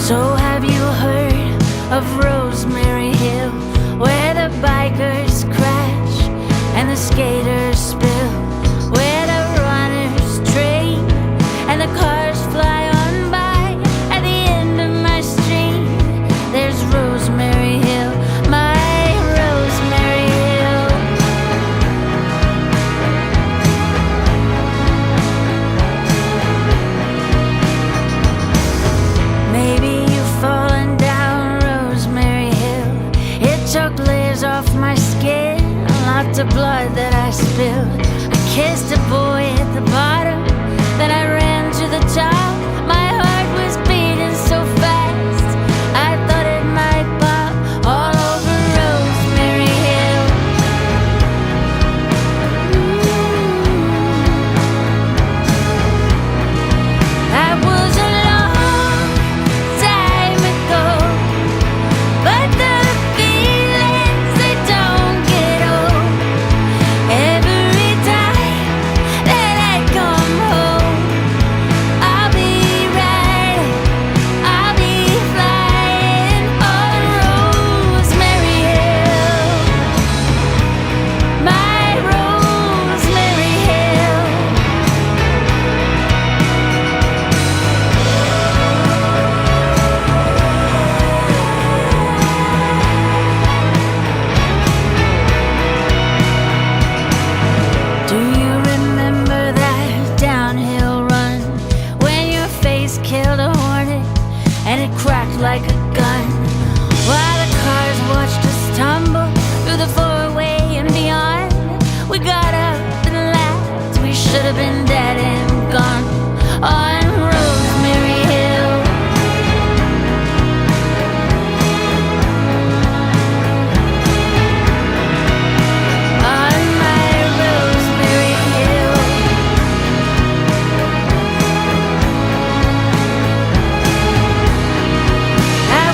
So have you heard of Rosemary Hill, where the bikers crash and the skaters spill, where the runners train and the cars fly on by? At the end of my street, there's Rosemary Hill, my Rosemary Hill. Maybe you've fallen down Rosemary Hill. It took layers off my skin, lots of blood that I spilled. I kissed a boy at the bottom, then I ran to the top. My heart was beating so fast, I thought it might pop all over Rosemary Hill. That was a long time ago, but the feelings, they don't get old. Every time that I come home, I'll be riding, I'll be flying on Rosemary Hill, my Rosemary Hill. Do you remember that downhill run when your face killed a hornet and it cracked like a gun? While the cars watched us tumble through the four-way and beyond, we got up and laughed. We should have been dead and gone on Rosemary Hill. On my Rosemary Hill. I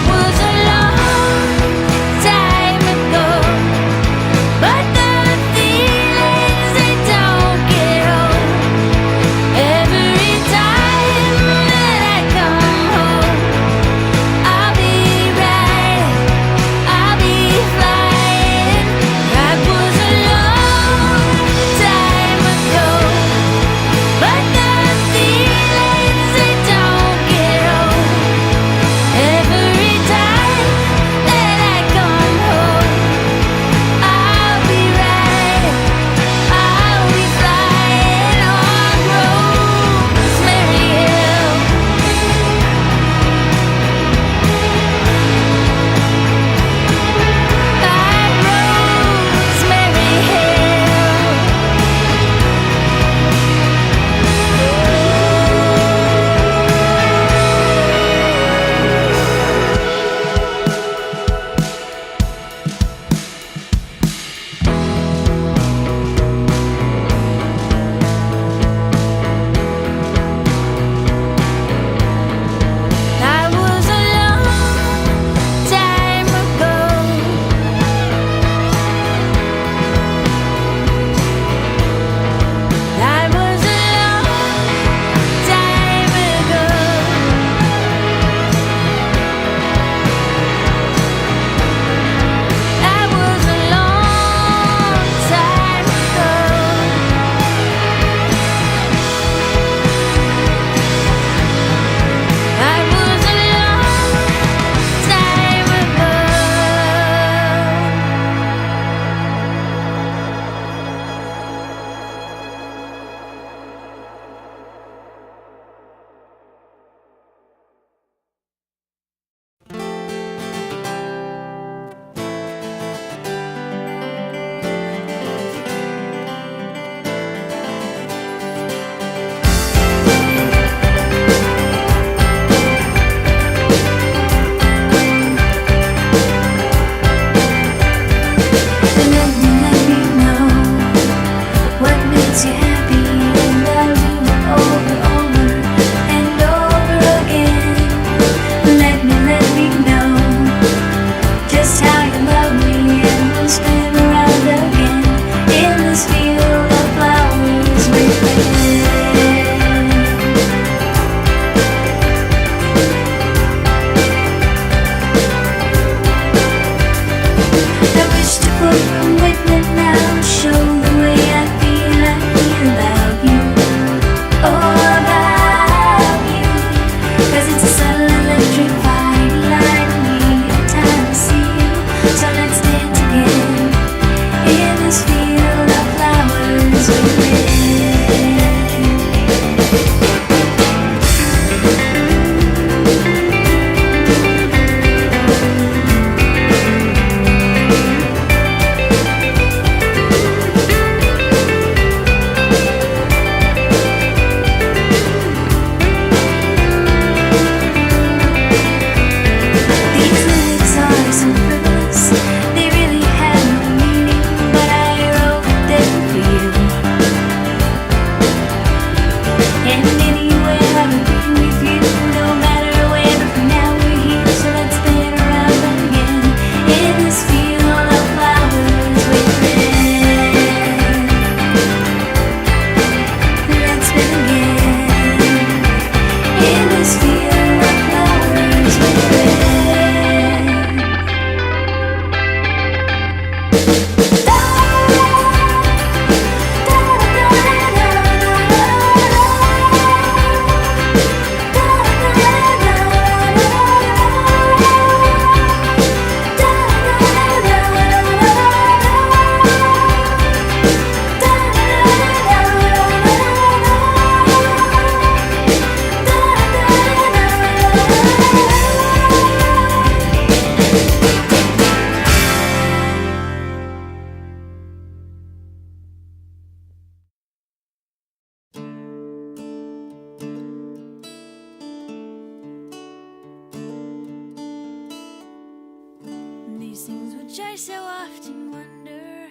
which I so often wonder.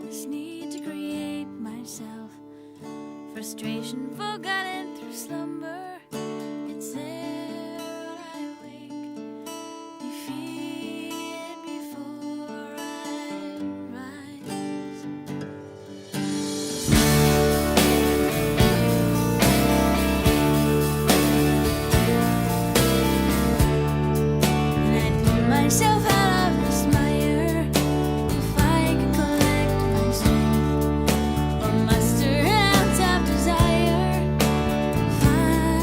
This need to create myself, frustration forgotten through slumber. It's there when I wake, defeated before I rise. And I'd pull myself out of this mire if I could collect my strength or muster an ounce of desire. Find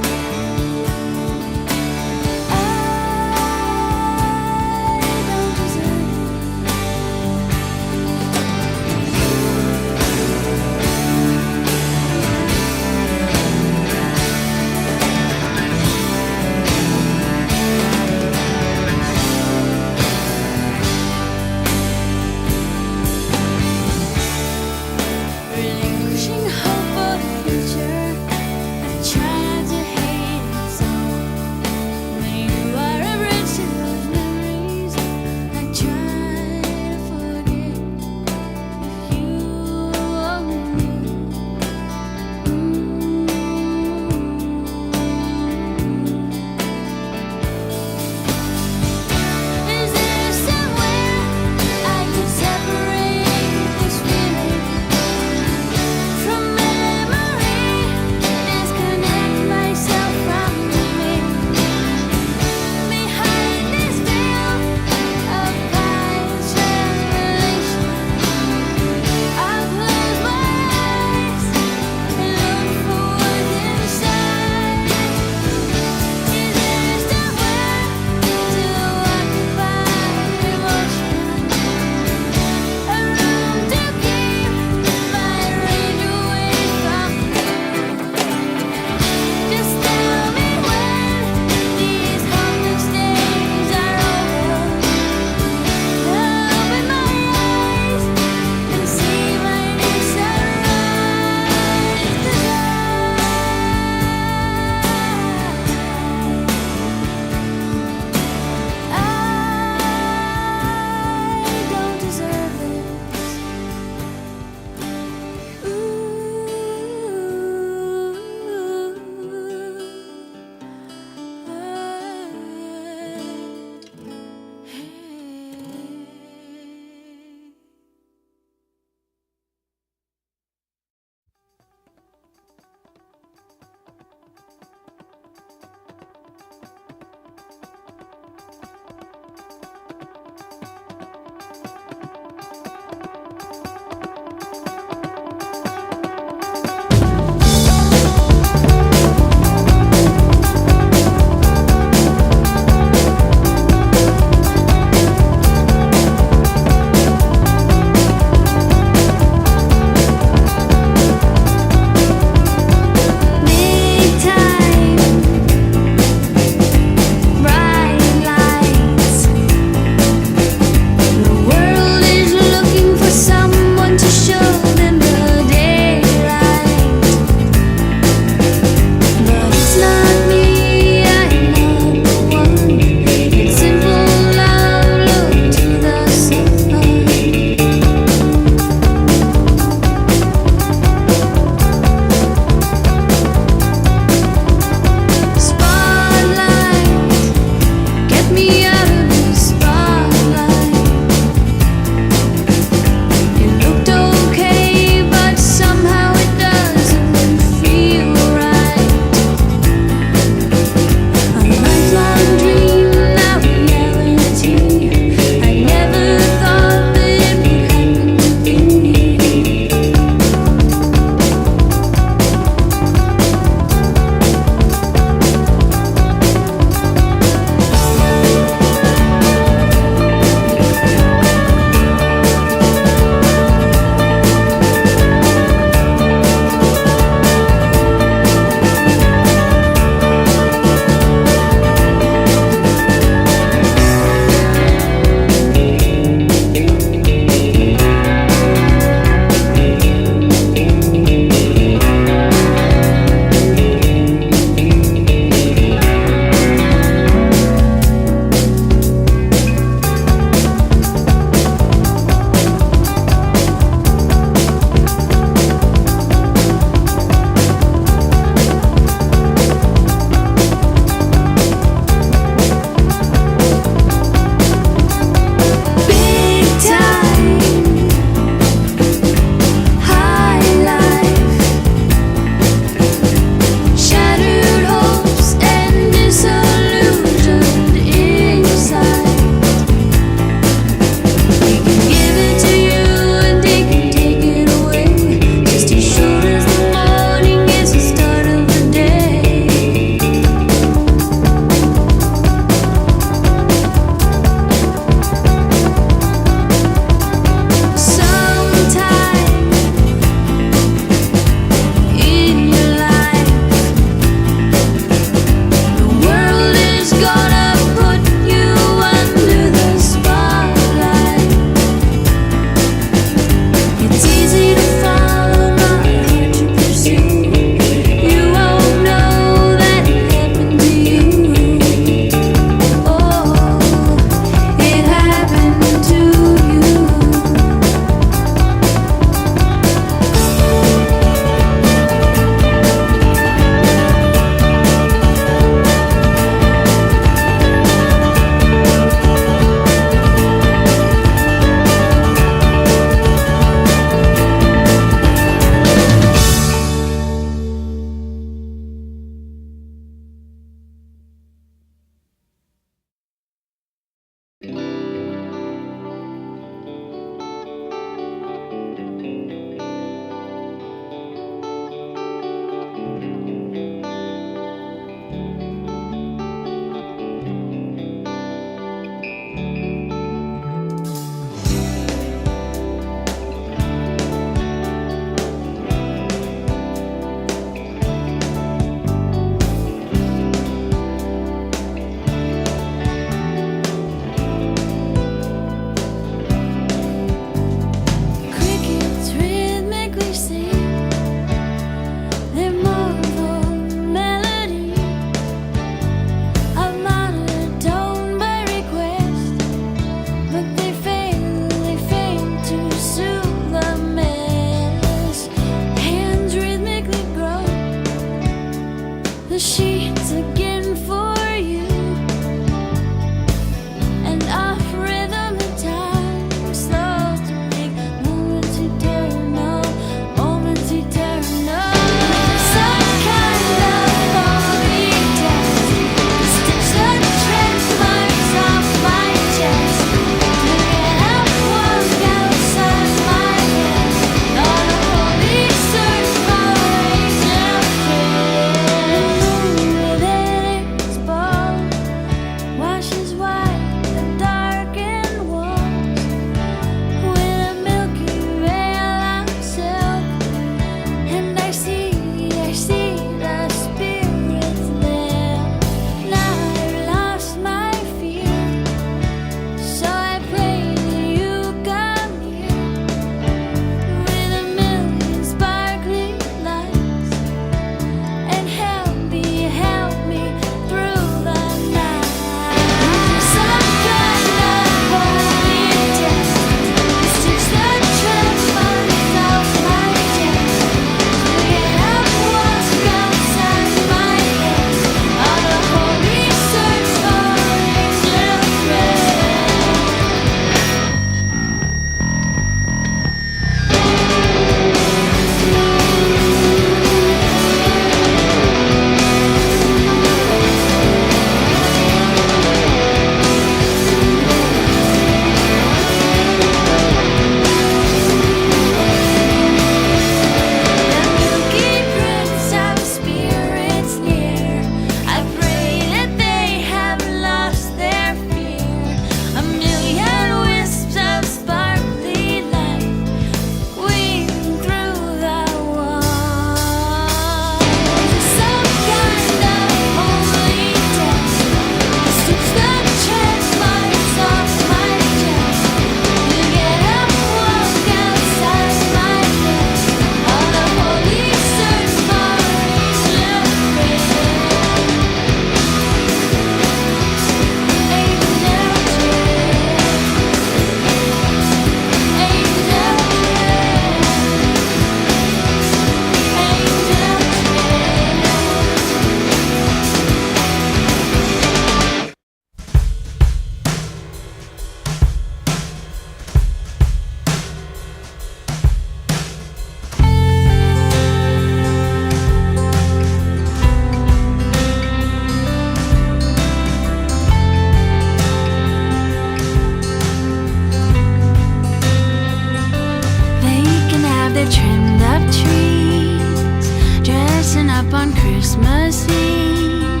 trimmed up trees, dressing up on Christmas Eve.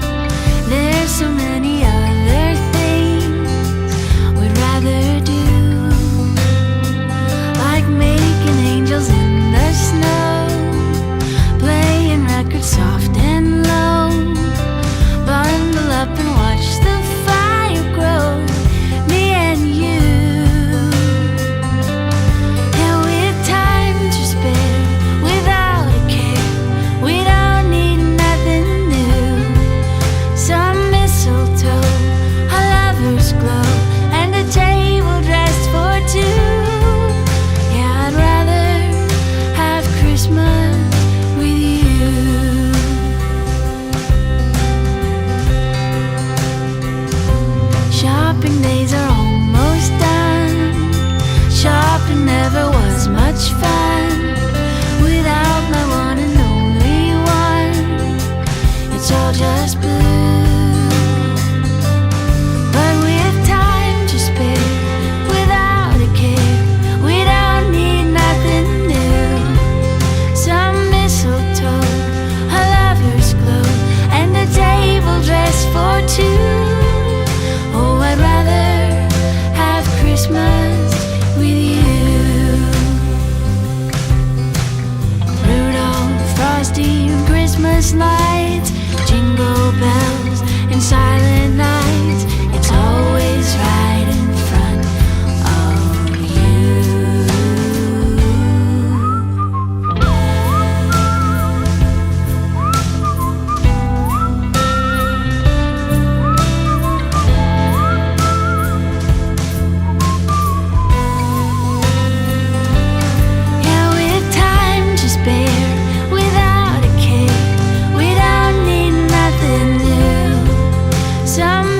There's so many other things we'd rather do, like making angels in the snow, playing records soft and low, bundle up and watch the fire grow, me and you. Yeah, with time to spare, without a care, we don't need nothing new. Some mistletoe, a lover's glow, and a table dressed for two. Yeah, I'd rather have Christmas with you. Shopping days are almost done. Shopping never was much fun without my one and only one. It's all just blue. But with time to spare, without a care, we don't need nothing new. Some mistletoe, a lover's glow, and a table dressed for two. Oh, I'd rather have Christmas with you. Rudolph, Frosty, and Christmas lights, jingle bells, and silent nights. It's always right in front of you. Yeah, with time to spare, without a care, we don't need nothing new. Some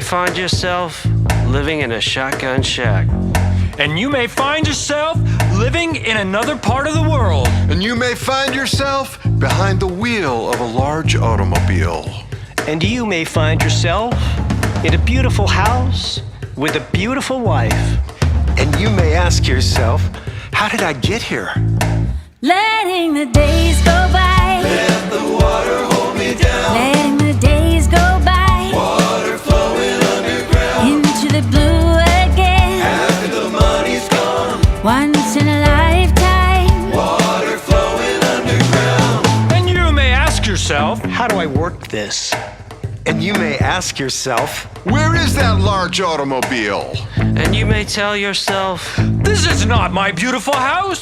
find yourself living in a shotgun shack. And you may find yourself living in another part of the world. And you may find yourself behind the wheel of a large automobile. And you may find yourself in a beautiful house with a beautiful wife. And you may ask yourself, how did I get here? Letting the days go by. Let the water hold me down. Letting the days go by. Water flowing underground. Into the blue again. After the money's gone. Once in a lifetime. Water flowing underground. And you may ask yourself, How do I work this? And you may ask yourself, Where is that large automobile? And you may tell yourself, this is not my beautiful house.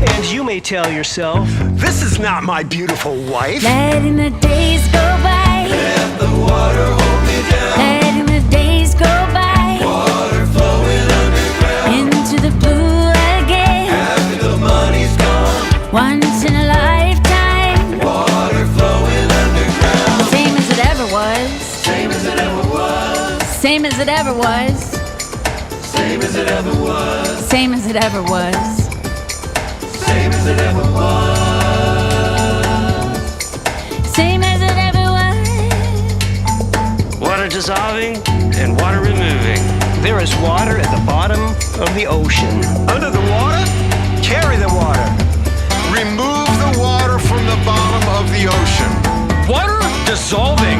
And you may tell yourself, this is not my beautiful wife. Letting the days go by. Let the water hold me down. Letting the days go by. Water flowing underground. Into the blue again. After the money's gone. Once in a lifetime. Water flowing underground. Same as it ever was. Same as it ever was. Same as it ever was. Same as it ever was. Same as it ever was. Same as it ever was. Same as it ever was. water dissolving and water removing. There is water at the bottom of the ocean. Under the water, carry the water. Remove the water from the bottom of the ocean. Water dissolving,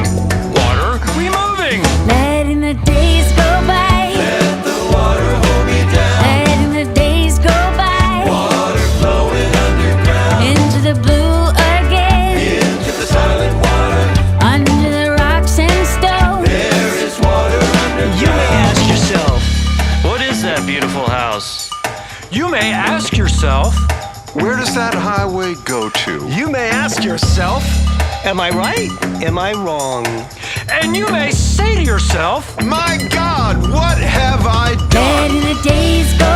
water removing. Letting the days go by. Let the water hold me down. Letting the days go by. Water flowing underground. Into the blue again. Into the silent water. Under the rocks and stone. There is water underground. You may ask yourself, What is that beautiful house? You may ask yourself, Where does that highway go to? you may ask yourself, am I right? Am I wrong? and you may say to yourself, My God, what have I done? Letting the days go